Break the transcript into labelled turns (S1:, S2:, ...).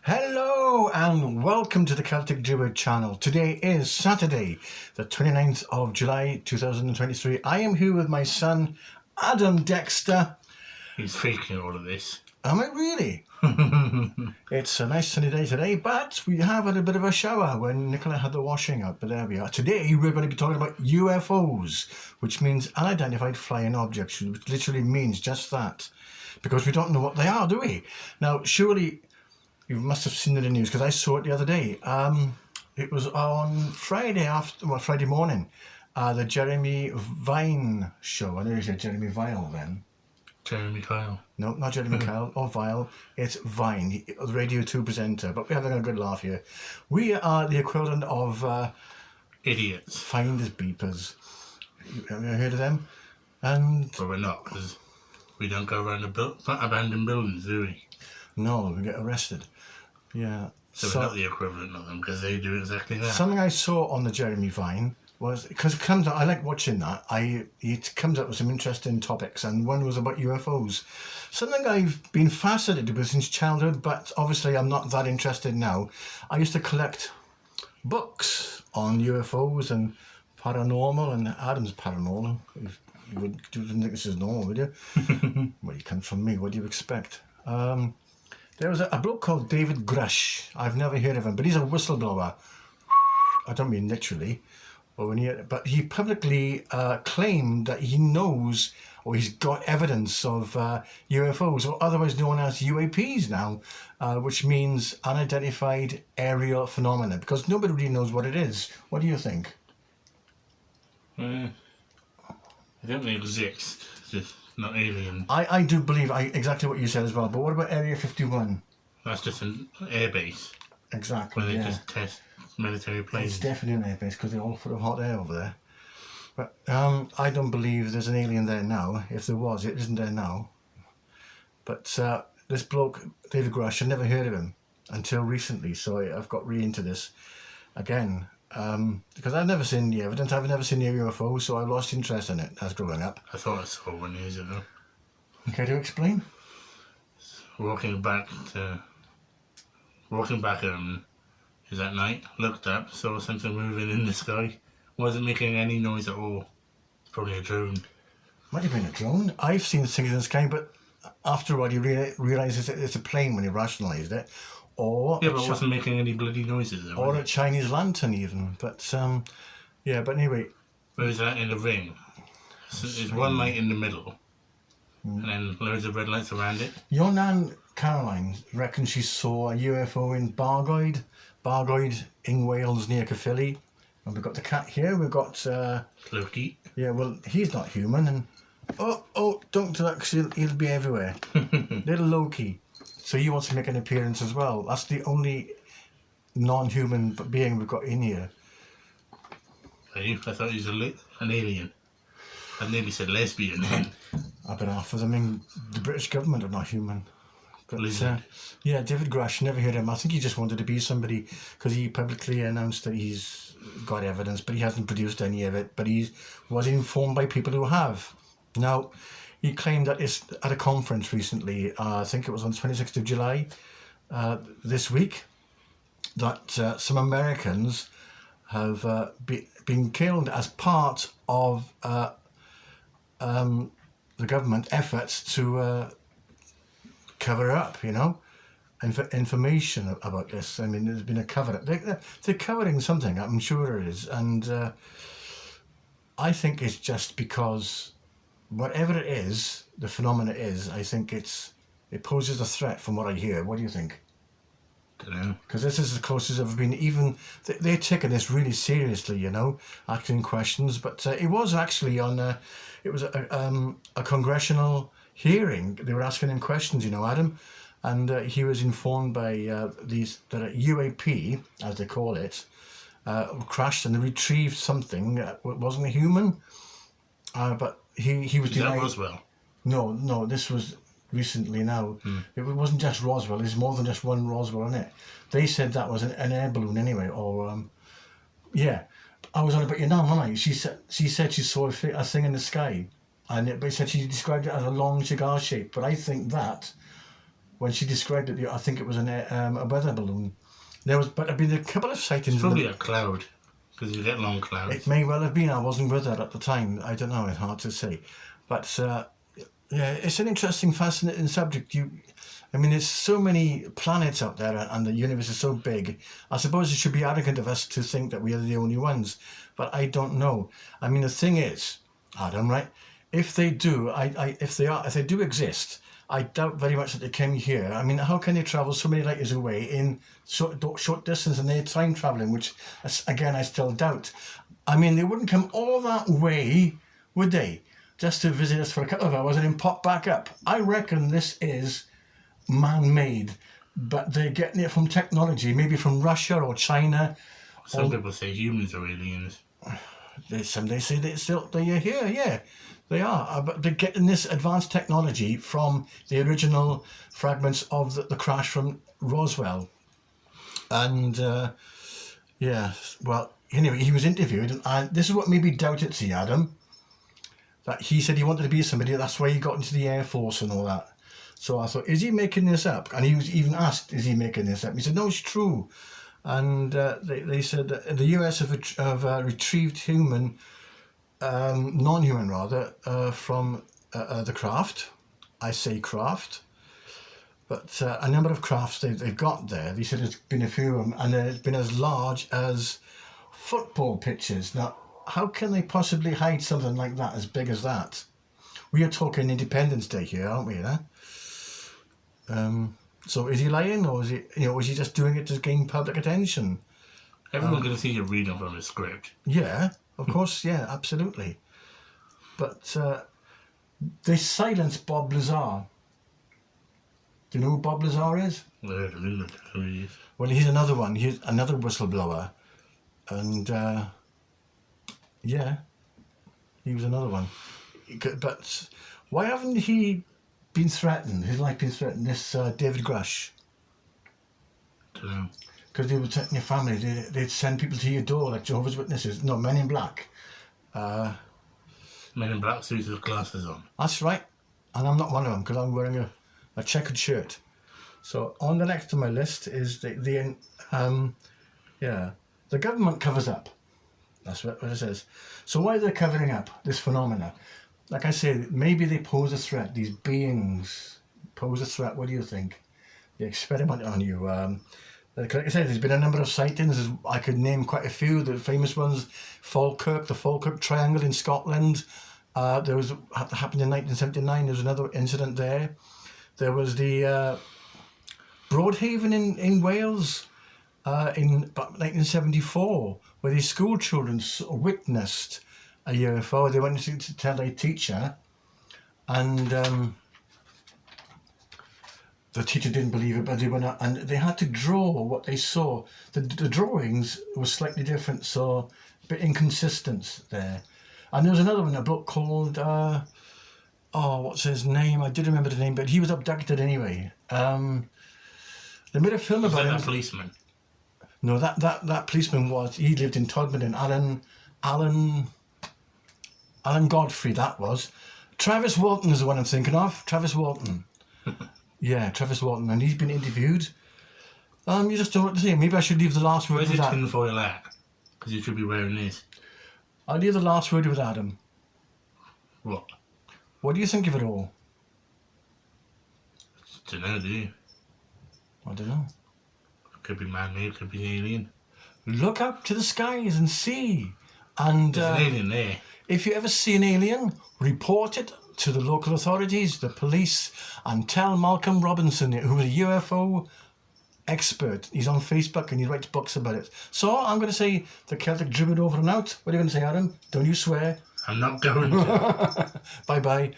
S1: Hello and welcome to the Celtic Druid channel. Today is Saturday, the 29th of July 2023. I am here with my son, Adam Dexter.
S2: He's faking all of this.
S1: Am I really? It's a nice sunny day today, but we have had a bit of a shower when Nicola had the washing up, but there we are. Today we're going to be talking about UFOs, which means unidentified flying objects, which literally means just that, because we don't know what they are, do we? Now, surely you must have seen it in the news, because I saw it the other day. It was on Friday morning, the Jeremy Vine show. I know you said Jeremy Vile then.
S2: Jeremy Kyle.
S1: No, not Jeremy Kyle or Vile. It's Vine, the Radio 2 presenter. But we're having a good laugh here. We are the equivalent of
S2: idiots.
S1: Finders beepers. Have you heard of them? And
S2: But we're not, because we don't go around abandoned buildings, do we?
S1: no, we get arrested. Yeah.
S2: So we're not the equivalent of them, because they do exactly that.
S1: Something I saw on the Jeremy Vine was, because it comes out, I like watching that. It comes up with some interesting topics, and one was about UFOs. Something I've been fascinated with since childhood, but obviously I'm not that interested now. I used to collect books on UFOs and paranormal, and Adam's paranormal. You wouldn't think this is normal, would you? Well, you come from me. What do you expect? There was a bloke called David Grusch. I've never heard of him, but he's a whistleblower. I don't mean literally. But he publicly claimed that he knows, or he's got evidence of UFOs, or otherwise known as UAPs now, which means unidentified aerial phenomena, because nobody really knows what it is. What do you think?
S2: I think they exist, just not alien.
S1: I do believe exactly what you said as well, but what about Area 51?
S2: That's just an airbase.
S1: Exactly,
S2: where they just test military planes.
S1: It's definitely an airbase, because they're all full of hot air over there. But I don't believe there's an alien there now. If there was, it isn't there now. But this bloke, David Grusch, I never heard of him until recently, so I've got really into this again. Because I've never seen the evidence, I've never seen the UFO, so I lost interest in it as growing up.
S2: I thought I saw one years ago.
S1: Okay, to explain?
S2: Walking back is at night, looked up, saw something moving in the sky. Wasn't making any noise at all. It's probably a drone.
S1: Might have been a drone. I've seen things in the sky, but after a while you realise it's a plane when you rationalised it. Or
S2: yeah, but it wasn't making any bloody noises. Though,
S1: or a Chinese lantern even. But yeah, but anyway.
S2: Where is that in the ring? So there's one light in the middle, and then loads of red lights around it.
S1: Your nan Caroline reckons she saw a UFO in Bargoed in Wales near Caerphilly. And we've got the cat here. We've got
S2: Loki.
S1: Yeah, well, he's not human, and don't do that, because he'll be everywhere. Little Loki. So he wants to make an appearance as well. That's the only non-human being we've got in here.
S2: I thought he was an alien. I nearly said lesbian then.
S1: I've been half of them in the British government are not human. But yeah, David Grusch, never heard him. I think he just wanted to be somebody, because he publicly announced that he's got evidence, but he hasn't produced any of it. But he was informed by people who have. Now, he claimed that it's at a conference recently, I think it was on the 26th of July, this week, that some Americans have been killed as part of the government efforts to cover up, information about this. I mean, there's been a cover-up. They're covering something, I'm sure it is. And I think it's just because whatever it is, the phenomena is, I think it poses a threat from what I hear. What do you think?
S2: I don't know.
S1: Because this is the closest I've been. Even they're taking this really seriously, asking questions. But it was actually on it was a congressional hearing. They were asking him questions, Adam, and he was informed by that UAP, as they call it, crashed and they retrieved something that wasn't a human, but he was denied.
S2: That Roswell?
S1: No, this was recently now. It wasn't just Roswell. There's more than just one Roswell in it. They said that was an air balloon anyway, or yeah. I was on about your nan, wasn't I? She said she saw a thing in the sky, but said she described it as a long cigar shape. But I think that when she described it. I think it was a weather balloon. But there've been a couple of sightings.
S2: Probably a cloud, because you get long clouds.
S1: It may well have been. I wasn't with her at the time. I don't know. It's hard to say. But yeah, it's an interesting, fascinating subject. I mean, there's so many planets out there, and the universe is so big. I suppose it should be arrogant of us to think that we are the only ones. But I don't know. I mean, the thing is, Adam, right? If they do, if they do exist, I doubt very much that they came here. I mean, how can they travel so many light years away in short distance, and they're time traveling, which, again, I still doubt. I mean, they wouldn't come all that way, would they? Just to visit us for a couple of hours and then pop back up. I reckon this is man-made, but they're getting it from technology, maybe from Russia or China.
S2: Some people say humans are aliens.
S1: Some they say they are here, yeah. They are, but they're getting this advanced technology from the original fragments of the crash from Roswell. And, yeah, well, anyway, he was interviewed, and this is what made me doubt it, see, Adam, that he said he wanted to be somebody, that's why he got into the Air Force and all that. So I thought, is he making this up? And he was even asked, is he making this up? He said, no, it's true. And they said that the US have retrieved human... non-human rather, from the craft. I say craft, but a number of crafts they've got there. They said there's been a few of them, and it's been as large as football pitches. Now, how can they possibly hide something like that, as big as that? We are talking Independence Day here, aren't we? Huh? So is he lying, or is he just doing it to gain public attention?
S2: Everyone's going to see you reading from a script.
S1: Yeah. Of course, yeah, absolutely. But they silenced Bob Lazar. Do you know who Bob Lazar is? Well, he's another one. He's another whistleblower. And, yeah, he was another one. But why haven't he been threatened? His life been threatened? This David Grusch.
S2: Don't know.
S1: Because they were threatening your family. They'd send people to your door like Jehovah's Witnesses. No, Men in Black.
S2: Men in Black suits with glasses on.
S1: That's right. And I'm not one of them because I'm wearing a checkered shirt. So on the next on my list is the government covers up. That's what it says. So why are they covering up this phenomena? Like I say, maybe they pose a threat. These beings pose a threat. What do you think? They experiment on you. Like I said, there's been a number of sightings. I could name quite a few. The famous ones, the Falkirk Triangle in Scotland. There was happened in 1979. There was another incident there. There was the Broad Haven in Wales in 1974, where these school children witnessed a UFO. They went to tell a teacher, and the teacher didn't believe it, but they went out and they had to draw what they saw. The drawings were slightly different, so a bit inconsistent there. And there was another one, a book called, what's his name? I did remember the name, but he was abducted anyway. They made a film about him.
S2: Was that a policeman?
S1: No, that policeman he lived in Todmorden. Alan Godfrey, that was. Travis Walton is the one I'm thinking of. Travis Walton. Yeah, Travis Walton, and he's been interviewed. You just don't know what to say. Maybe I should leave the last word
S2: Where's
S1: with
S2: your
S1: Adam.
S2: tinfoil hat? Because you should be wearing this.
S1: I'll leave the last word with Adam.
S2: What?
S1: What do you think of it all?
S2: Don't know, do you?
S1: I don't know.
S2: Could be man-made, could be alien.
S1: Look up to the skies and see. And
S2: There's an alien there.
S1: if you ever see an alien, report it to the local authorities, the police, and tell Malcolm Robinson, who is a UFO expert. He's on Facebook and he writes books about it. So I'm going to say the Celtic Druid over and out. What are you going to say, Adam? Don't you swear.
S2: I'm not going to.
S1: Bye-bye.